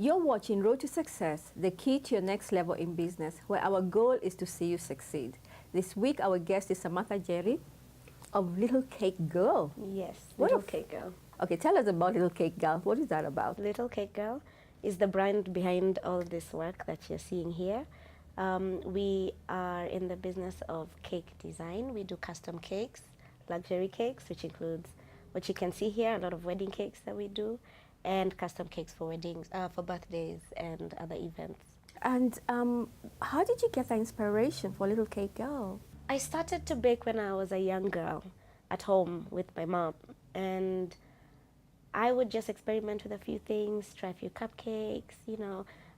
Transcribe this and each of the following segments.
You're watching Road to Success, the key to your next level in business, where our goal is to see you succeed. This week, our guest is Samantha Jerry of Little Cake Girl. Yes, What Little a- Cake Girl. Okay, tell us about Little Cake Girl. What is that about? Little Cake Girl is the brand behind all this work that you're seeing here. We are in the business of cake design. We do custom cakes, luxury cakes, which includes what you can see here, a lot of wedding cakes that we do, and custom cakes for weddings, for birthdays and other events. And how did you get the inspiration for Little Cake Girl? I started to bake when I was a young girl at home with my mom, and I would just experiment with a few things, try a few cupcakes,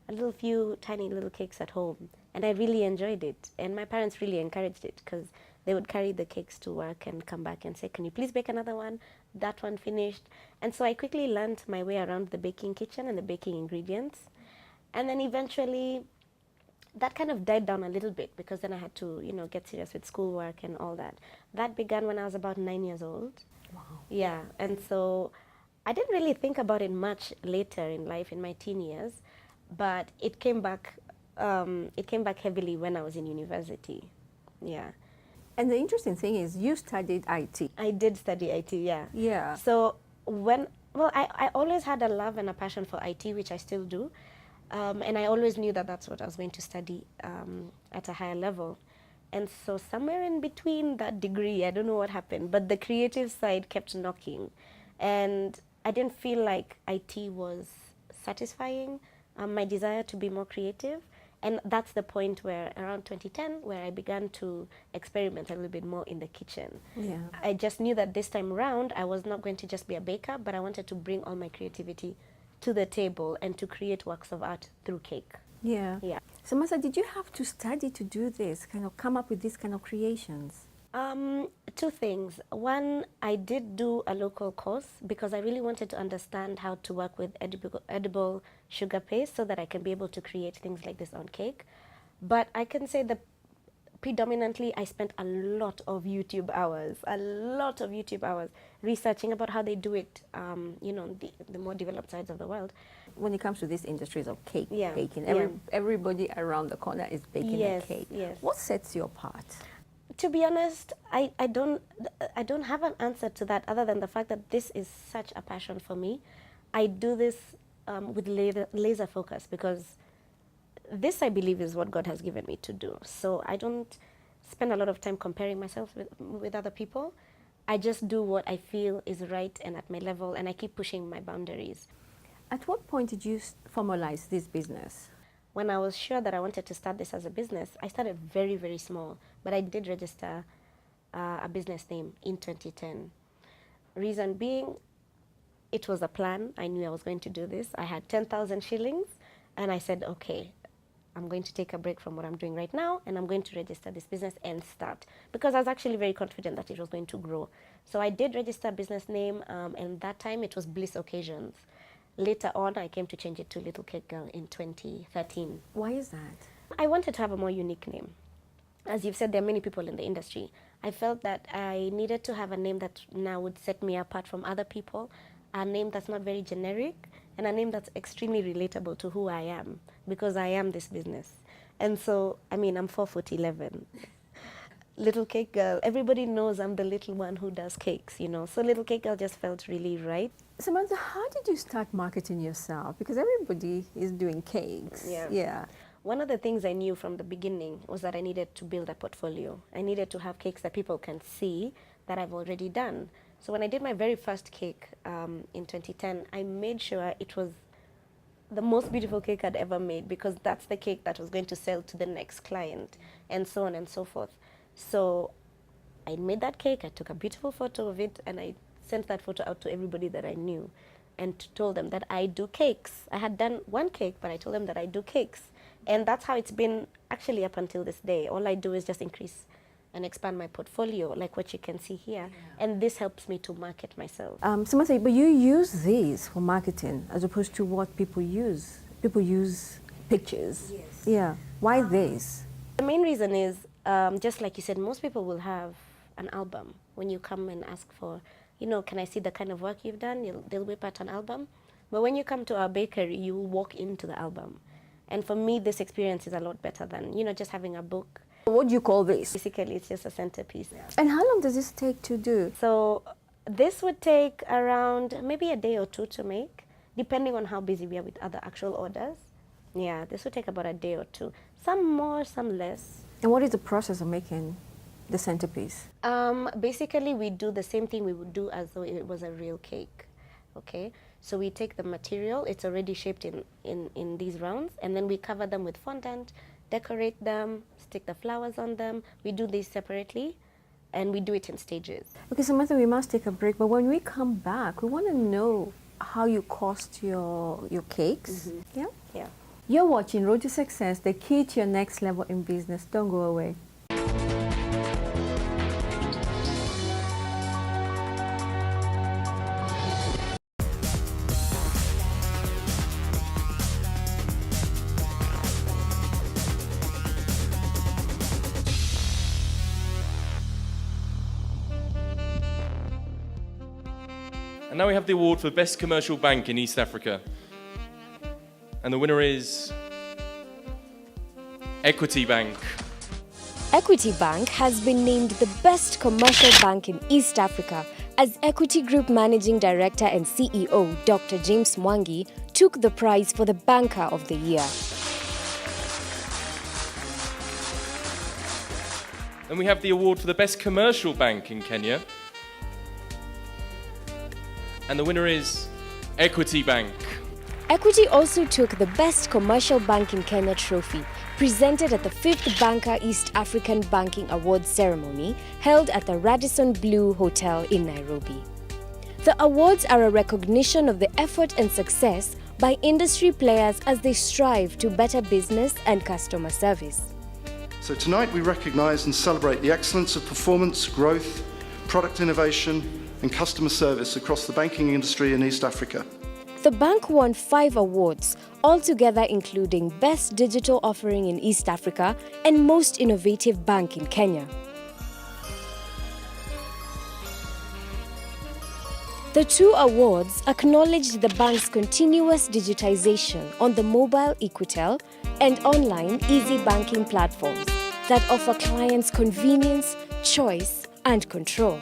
a few tiny little cakes at home. And I really enjoyed it. And my parents really encouraged it because they would carry the cakes to work and come back and say, "Can you please bake another one? That one finished." And so I quickly learned my way around the baking kitchen and the baking ingredients. And then eventually that kind of died down a little bit because then I had to, get serious with schoolwork and all that. That began when I was about 9 years old. Wow. Yeah, and so I didn't really think about it much later in life, in my teen years, but it came back. It came back heavily when I was in university. Yeah, And the interesting thing is you studied IT. I did study IT. Yeah. Yeah. So I always had a love and a passion for IT, which I still do, and I always knew that that's what I was going to study at a higher level. And so somewhere in between that degree, I don't know what happened, but the creative side kept knocking, and I didn't feel like IT was satisfying my desire to be more creative. And that's the point where, around 2010, where I began to experiment a little bit more in the kitchen. Yeah. I just knew that this time around, I was not going to just be a baker, but I wanted to bring all my creativity to the table and to create works of art through cake. Yeah. Yeah. So, Masa, did you have to study to do this, kind of come up with these kind of creations? Two things. One, I did do a local course because I really wanted to understand how to work with edible sugar paste so that I can be able to create things like this on cake. But I can say that predominantly I spent a lot of YouTube hours researching about how they do it, the more developed sides of the world. When it comes to these industries of cake Yeah, baking, yeah. everybody around the corner is baking Yes, a cake. yes. What sets you apart? To be honest, I don't have an answer to that other than the fact that this is such a passion for me. I do this with laser focus because this, I believe, is what God has given me to do. So I don't spend a lot of time comparing myself with other people. I just do what I feel is right and at my level, and I keep pushing my boundaries. At what point did you formalize this business? When I was sure that I wanted to start this as a business, I started very, very small, but I did register a business name in 2010. Reason being, it was a plan. I knew I was going to do this. I had 10,000 shillings, and I said, okay, I'm going to take a break from what I'm doing right now, and I'm going to register this business and start. Because I was actually very confident that it was going to grow. So I did register a business name, and that time it was Bliss Occasions. Later on, I came to change it to Little Cake Girl in 2013. Why is that? I wanted to have a more unique name. As you've said, there are many people in the industry. I felt that I needed to have a name that now would set me apart from other people, a name that's not very generic, and a name that's extremely relatable to who I am, because I am this business. And so, I'm 4'11". Little Cake Girl, everybody knows I'm the little one who does cakes, So Little Cake Girl just felt really right. Samantha, how did you start marketing yourself? Because everybody is doing cakes. Yeah. One of the things I knew from the beginning was that I needed to build a portfolio. I needed to have cakes that people can see that I've already done. So when I did my very first cake in 2010, I made sure it was the most beautiful cake I'd ever made because that's the cake that was going to sell to the next client and so on and so forth. So I made that cake, I took a beautiful photo of it, and I sent that photo out to everybody that I knew and told them that I do cakes. I had done one cake, but I told them that I do cakes. And that's how it's been actually up until this day. All I do is just increase and expand my portfolio, like what you can see here. Yeah. And this helps me to market myself. Samantha, but you use these for marketing as opposed to what people use. People use pictures. Yes. Yeah. Why this? The main reason is, just like you said, most people will have an album. When you come and ask for, can I see the kind of work you've done, they'll whip out an album. But when you come to our bakery, you will walk into the album. And for me, this experience is a lot better than, just having a book. What do you call this? Basically, it's just a centerpiece. And how long does this take to do? So this would take around maybe a day or two to make, depending on how busy we are with other actual orders. Yeah, this would take about a day or two. Some more, some less. And what is the process of making the centerpiece? Basically, we do the same thing we would do as though it was a real cake. Okay, so we take the material, it's already shaped in these rounds, and then we cover them with fondant, decorate them, stick the flowers on them. We do these separately, and we do it in stages. Okay, Samantha, we must take a break, but when we come back, we want to know how you cost your cakes. Yeah? Yeah. You're watching Road to Success, the key to your next level in business. Don't go away. And now we have the award for Best Commercial Bank in East Africa. And the winner is Equity Bank. Equity Bank has been named the best commercial bank in East Africa as Equity Group Managing Director and CEO Dr. James Mwangi took the prize for the Banker of the Year. And we have the award for the Best Commercial Bank in Kenya. And the winner is Equity Bank. Equity also took the Best Commercial Bank in Kenya trophy, presented at the 5th Banker East African Banking Awards ceremony held at the Radisson Blu Hotel in Nairobi. The awards are a recognition of the effort and success by industry players as they strive to better business and customer service. So tonight we recognise and celebrate the excellence of performance, growth, product innovation and customer service across the banking industry in East Africa. The bank won 5 awards, altogether including Best Digital Offering in East Africa and Most Innovative Bank in Kenya. The 2 awards acknowledged the bank's continuous digitization on the mobile Equitel and online easy banking platforms that offer clients convenience, choice, and control.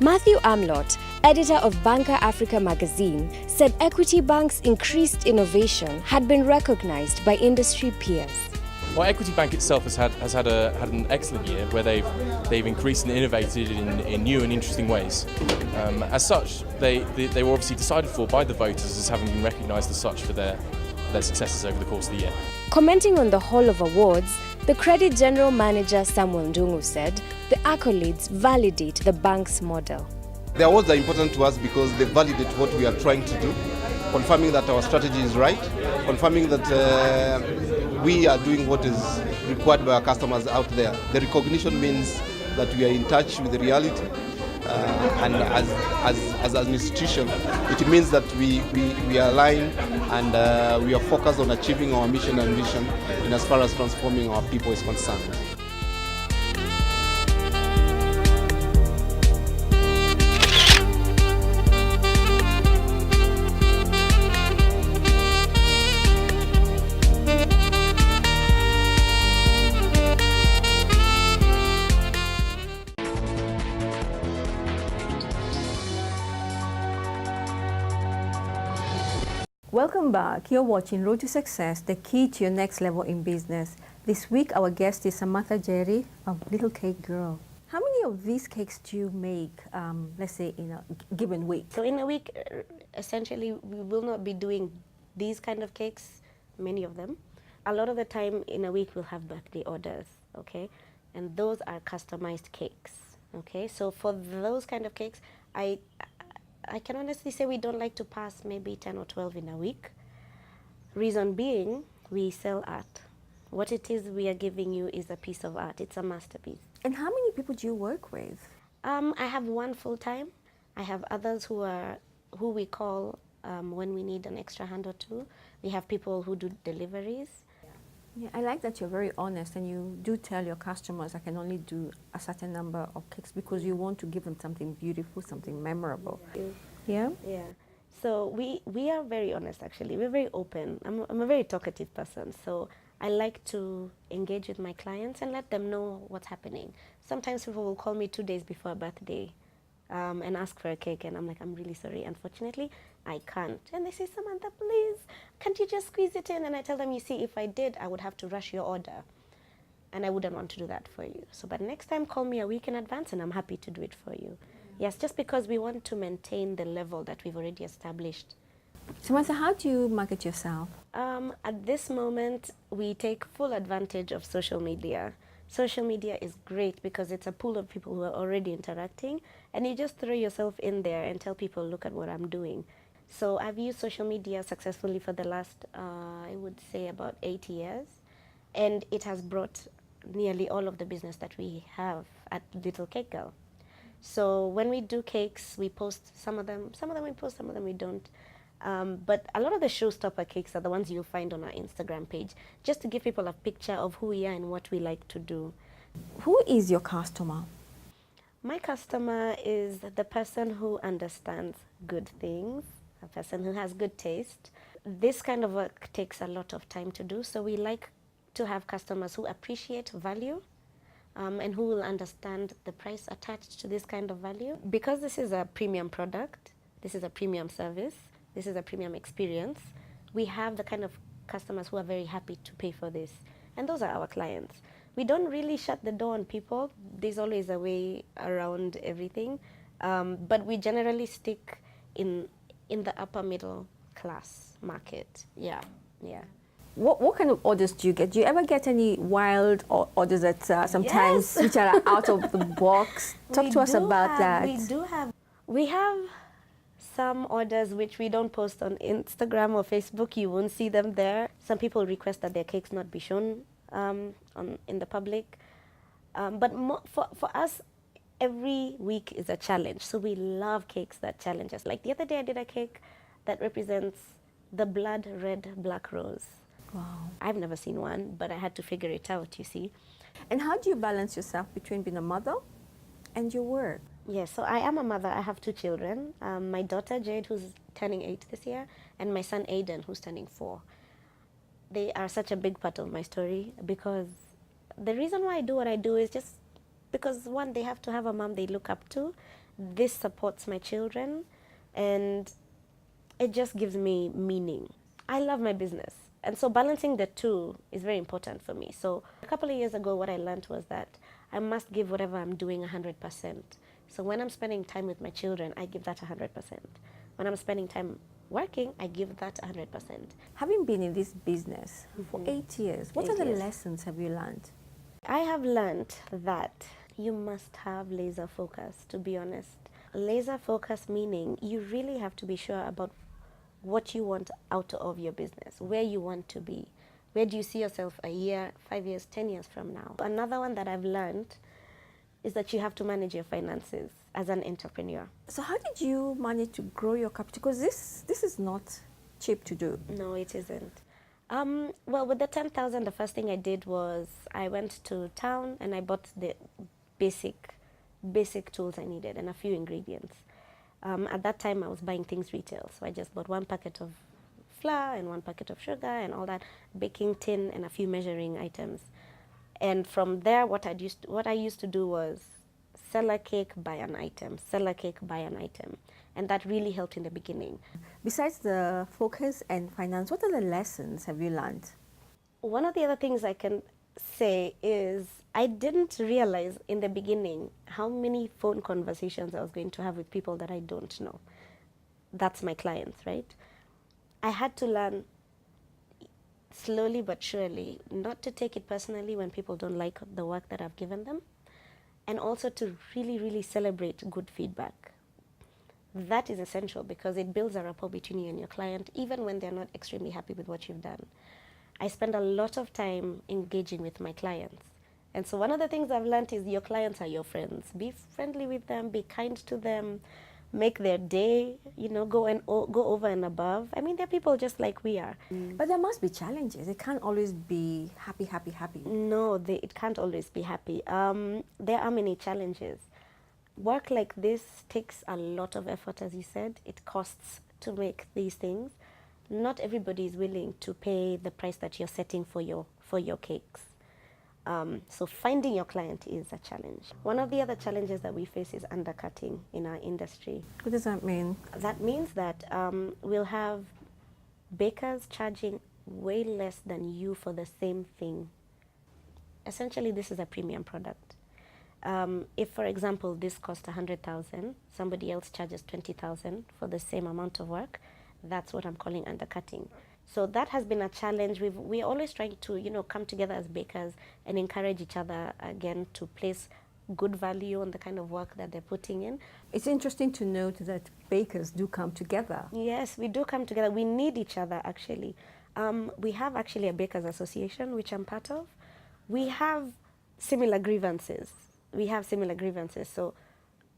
Matthew Amlot, editor of Banker Africa magazine, said Equity Bank's increased innovation had been recognized by industry peers. Well, Equity Bank itself has had an excellent year where they've increased and innovated in new and interesting ways. As such, they were obviously decided for by the voters as having been recognised as such for their successes over the course of the year. Commenting on the Hall of Awards, the Credit General Manager Samuel Ndungu said the accolades validate the bank's model. The awards are important to us because they validate what we are trying to do, confirming that our strategy is right, confirming that we are doing what is required by our customers out there. The recognition means that we are in touch with the reality, and as an institution, it means that we align and we are focused on achieving our mission and vision in as far as transforming our people is concerned. Welcome back. You're watching Road to Success, the key to your next level in business. This week, our guest is Samantha Jerry of Little Cake Girl. How many of these cakes do you make, let's say, in a given week? So in a week, essentially, we will not be doing these kind of cakes, many of them. A lot of the time in a week, we'll have birthday orders, okay? And those are customized cakes, okay? So for those kind of cakes, I can honestly say we don't like to pass maybe 10 or 12 in a week. Reason being, we sell art. What it is we are giving you is a piece of art. It's a masterpiece. And how many people do you work with? I have one full-time. I have others who we call when we need an extra hand or two. We have people who do deliveries. Yeah, I like that you're very honest and you do tell your customers I can only do a certain number of cakes because you want to give them something beautiful, something memorable. Yeah? Yeah. So we are very honest, actually. We're very open. I'm a very talkative person. So I like to engage with my clients and let them know what's happening. Sometimes people will call me 2 days before a birthday and ask for a cake. And I'm like, I'm really sorry. Unfortunately, I can't. And they say, Samantha, please, can't you just squeeze it in? And I tell them, you see, if I did, I would have to rush your order. And I wouldn't want to do that for you. So, but next time, call me a week in advance and I'm happy to do it for you. Yes, just because we want to maintain the level that we've already established. Samantha, how do you market yourself? At this moment, we take full advantage of social media. Social media is great because it's a pool of people who are already interacting, and you just throw yourself in there and tell people, look at what I'm doing. So I've used social media successfully for the last, I would say, about 8 years, and it has brought nearly all of the business that we have at Little Cake Girl. So when we do cakes, we post some of them we post, some of them we don't. But a lot of the showstopper cakes are the ones you'll find on our Instagram page, just to give people a picture of who we are and what we like to do. Who is your customer? My customer is the person who understands good things, a person who has good taste. This kind of work takes a lot of time to do, so we like to have customers who appreciate value and who will understand the price attached to this kind of value. Because this is a premium product, this is a premium service, this is a premium experience, we have the kind of customers who are very happy to pay for this. And those are our clients. We don't really shut the door on people. There's always a way around everything. But we generally stick in the upper middle class market. Yeah, yeah. What kind of orders do you get? Do you ever get any wild orders that sometimes which are out of the box? Talk to us about that. We have some orders which we don't post on Instagram or Facebook. You won't see them there. Some people request that their cakes not be shown in the public. But for us, every week is a challenge. So we love cakes that challenge us. Like the other day I did a cake that represents the blood red black rose. Wow. I've never seen one, but I had to figure it out, you see. And how do you balance yourself between being a mother and your work? Yes, so I am a mother. I have 2 children. My daughter, Jade, who's turning 8 this year, and my son, Aiden, who's turning 4. They are such a big part of my story because the reason why I do what I do is just because, one, they have to have a mom they look up to. This supports my children, and it just gives me meaning. I love my business. And so balancing the two is very important for me. So a couple of years ago, what I learned was that I must give whatever I'm doing 100%. So when I'm spending time with my children, I give that 100%. When I'm spending time working, I give that 100%. Having been in this business for 8 years, what 8 other years. lessons have you learned? I have learned that you must have laser focus, to be honest. Laser focus meaning you really have to be sure about what you want out of your business, where you want to be. Where do you see yourself a year, 5 years, 10 years from now? Another one that I've learned is that you have to manage your finances as an entrepreneur. So how did you manage to grow your capital? Because this is not cheap to do. No, it isn't. Well, with the 10,000, the first thing I did was I went to town and I bought the basic tools I needed and a few ingredients. At that time, I was buying things retail, so I just bought 1 packet of flour and 1 packet of sugar and all that, baking tin and a few measuring items. And from there, what I used to do was sell a cake, buy an item, sell a cake, buy an item. And that really helped in the beginning. Besides the focus and finance, what other lessons have you learned? One of the other things I can say is I didn't realize in the beginning how many phone conversations I was going to have with people that I don't know. That's my clients, right? I had to learn slowly but surely not to take it personally when people don't like the work that I've given them, and also to really, really celebrate good feedback. That is essential because it builds a rapport between you and your client, even when they're not extremely happy with what you've done. I spend a lot of time engaging with my clients. And so one of the things I've learned is your clients are your friends. Be friendly with them, be kind to them, make their day, you know, go over and above. I mean, they're people just like we are. But there must be challenges. It can't always be happy, happy, happy. No, it can't always be happy. There are many challenges. Work like this takes a lot of effort, as you said. It costs to make these things. Not everybody is willing to pay the price that you're setting for your cakes. So finding your client is a challenge. One of the other challenges that we face is undercutting in our industry. What does that mean? That means that we'll have bakers charging way less than you for the same thing. Essentially, this is a premium product. If, for example, this costs 100,000, somebody else charges 20,000 for the same amount of work, that's what I'm calling undercutting. So that has been a challenge. We're always trying to, you know, come together as bakers and encourage each other, again, to place good value on the kind of work that they're putting in. It's interesting to note that bakers do come together. Yes, we do come together. We need each other, actually. We have actually a bakers association, which I'm part of. We have similar grievances. So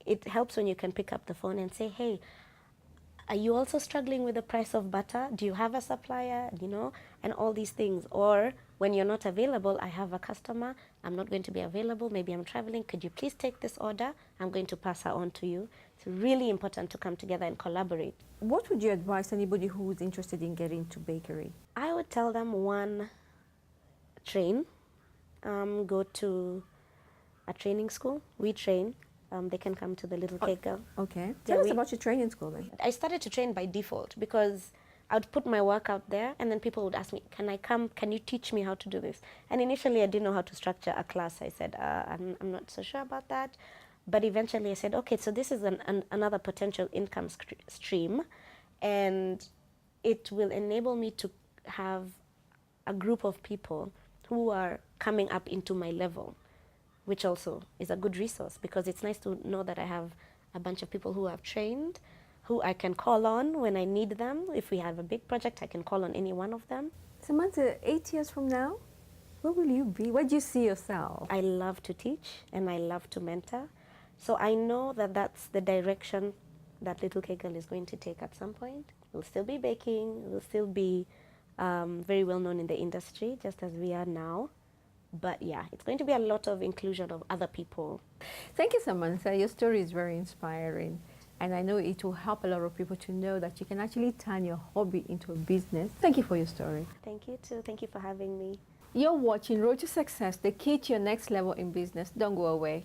it helps when you can pick up the phone and say, hey, are you also struggling with the price of butter? Do you have a supplier? You know, and all these things. Or when you're not available, I have a customer. I'm not going to be available. Maybe I'm traveling. Could you please take this order? I'm going to pass her on to you. It's really important to come together and collaborate. What would you advise anybody who is interested in getting into bakery? I would tell them, one, train. Go to a training school. We train. They can come to the Little Cake Girl. Okay. Tell us about your training school then. I started to train by default because I would put my work out there and then people would ask me, can I come? Can you teach me how to do this? And initially I didn't know how to structure a class. I said, I'm not so sure about that. But eventually I said, okay, so this is another potential income stream, and it will enable me to have a group of people who are coming up into my level, which also is a good resource because it's nice to know that I have a bunch of people who I've trained, who I can call on when I need them. If we have a big project, I can call on any one of them. Samantha, 8 years from now, where will you be? Where do you see yourself? I love to teach and I love to mentor. So I know that that's the direction that Little Cake Girl is going to take at some point. We'll still be baking, we'll still be very well known in the industry, just as we are now. But yeah, it's going to be a lot of inclusion of other people. Thank you, Samantha. Your story is very inspiring. And I know it will help a lot of people to know that you can actually turn your hobby into a business. Thank you for your story. Thank you too. Thank you for having me. You're watching Road to Success, the key to your next level in business. Don't go away.